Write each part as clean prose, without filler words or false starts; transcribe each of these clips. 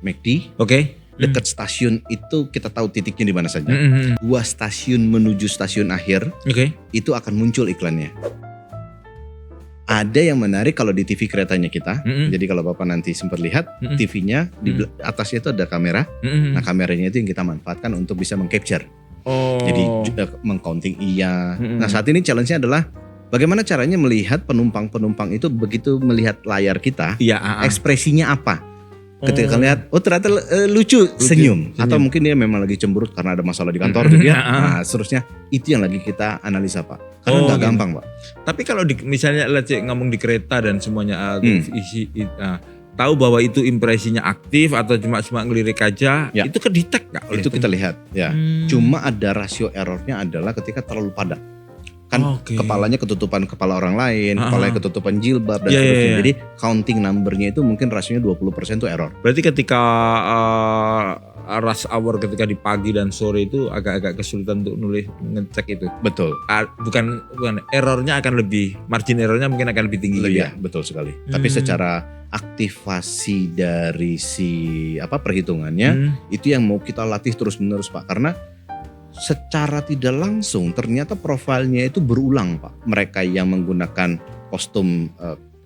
McD. Oke. Dekat stasiun itu kita tahu titiknya di mana saja. 2 stasiun menuju stasiun akhir Oke. itu akan muncul iklannya. Ada yang menarik kalau di TV keretanya kita. Jadi kalau Bapak nanti sempat lihat TV-nya di atasnya itu ada kamera. Nah, kameranya itu yang kita manfaatkan untuk bisa meng-capture. Oh. Jadi meng-counting iya. Nah, saat ini challenge-nya adalah bagaimana caranya melihat penumpang-penumpang itu begitu melihat layar kita, Iya. ekspresinya apa? Ketika lihat, oh ternyata lucu, senyum. Atau mungkin dia memang lagi cemberut karena ada masalah di kantor gitu ya. Nah, seterusnya itu yang lagi kita analisa, Pak. Karena nggak gampang, Pak. Tapi kalau misalnya ngomong di kereta dan semuanya tahu bahwa itu impresinya aktif atau cuma ngelirik aja, Ya. itu kedetek nggak? Itu kita lihat, ya. Cuma ada rasio errornya adalah ketika terlalu padat. Kan kepalanya ketutupan kepala orang lain, kepalanya ketutupan jilbab dan seterusnya. Jadi counting numbernya itu mungkin rasionya 20% itu error. Berarti ketika rush hour ketika di pagi dan sore itu agak-agak kesulitan untuk ngecek itu. Betul. Bukan errornya akan lebih, margin errornya mungkin akan lebih tinggi. Iya, betul sekali. Tapi secara aktivasi dari perhitungannya itu yang mau kita latih terus-menerus, Pak. Karena secara tidak langsung ternyata profilnya itu berulang, Pak. Mereka yang menggunakan kostum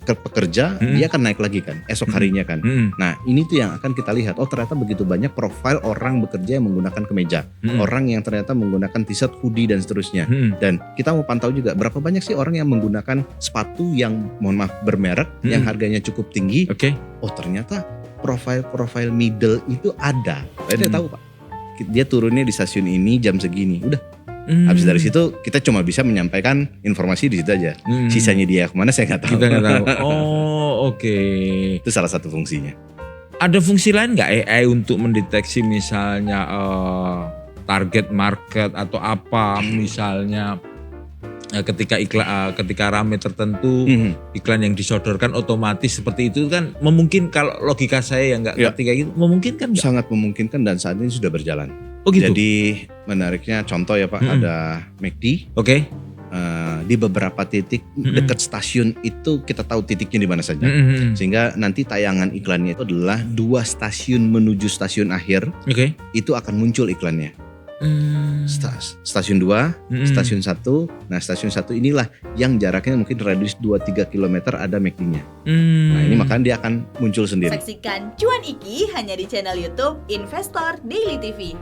pekerja dia akan naik lagi kan esok harinya kan. Nah, ini tuh yang akan kita lihat. Oh, ternyata begitu banyak profil orang bekerja yang menggunakan kemeja, orang yang ternyata menggunakan t-shirt, hoodie dan seterusnya. Dan kita mau pantau juga berapa banyak sih orang yang menggunakan sepatu yang mohon maaf bermerek yang harganya cukup tinggi. Oh, ternyata profil middle itu ada. Saya tahu, Pak. Dia turunnya di stasiun ini jam segini. Udah. Habis dari situ kita cuma bisa menyampaikan informasi di situ aja. Sisanya dia kemana saya nggak tahu. Kita nggak tahu. Oh, oke. Itu salah satu fungsinya. Ada fungsi lain nggak AI untuk mendeteksi misalnya target market atau apa misalnya ketika rame tertentu iklan yang disodorkan otomatis seperti itu kan memungkinkan. Kalau logika saya yang nggak ngerti kayak gitu memungkinkan nggak? Sangat memungkinkan dan saat ini sudah berjalan. Oh gitu. Jadi menariknya contoh ya Pak, ada McD. Di beberapa titik dekat stasiun itu kita tahu titiknya di mana saja. Sehingga nanti tayangan iklannya itu adalah 2 stasiun menuju stasiun akhir. Itu akan muncul iklannya. Stasiun 2, stasiun 1. Nah, stasiun 1 inilah yang jaraknya mungkin radius 2-3 km ada McD-nya. Nah, ini makanya dia akan muncul sendiri. Saksikan Cuan Iki hanya di channel YouTube Investor Daily TV.